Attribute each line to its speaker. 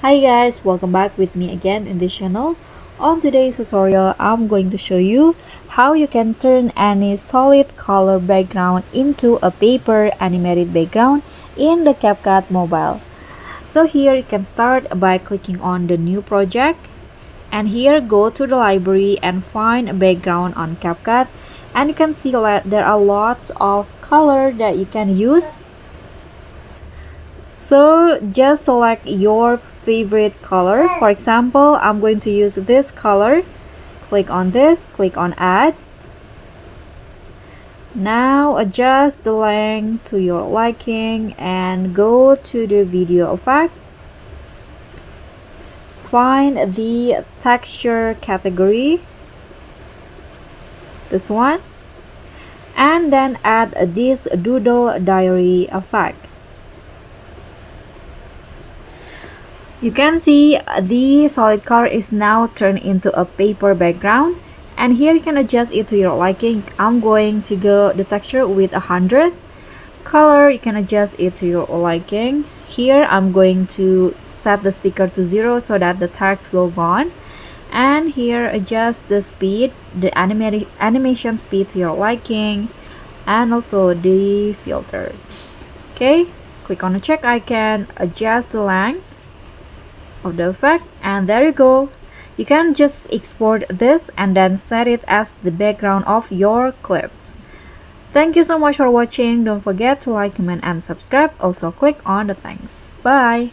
Speaker 1: Hi guys, welcome back with me again in this channel. On today's tutorial, I'm going to show you how you can turn any solid color background into a paper animated background in the CapCut mobile. So here you can start by clicking on the new project, and here go to the library and find a background on CapCut, and you can see that there are lots of color that you can use. So just select your favorite color. For example, I'm going to use this color. Click on this, click on add. Now adjust the length to your liking and go to the video effect. Find the texture category, this one, and then add this Doodle Diary effect. You can see the solid color is now turned into a paper background, and here you can adjust it to your liking. I'm going to go the texture with 100. Color, you can adjust it to your liking. Here I'm going to set the sticker to 0 so that the text will gone. And here adjust the speed, the animation speed to your liking, and also the filter. Okay, click on the check icon, adjust the length of the effect, and there you go. You can just export this and then set it as the background of your clips. Thank you so much for watching. Don't forget to like, comment, and subscribe. Also click on the thanks. Bye.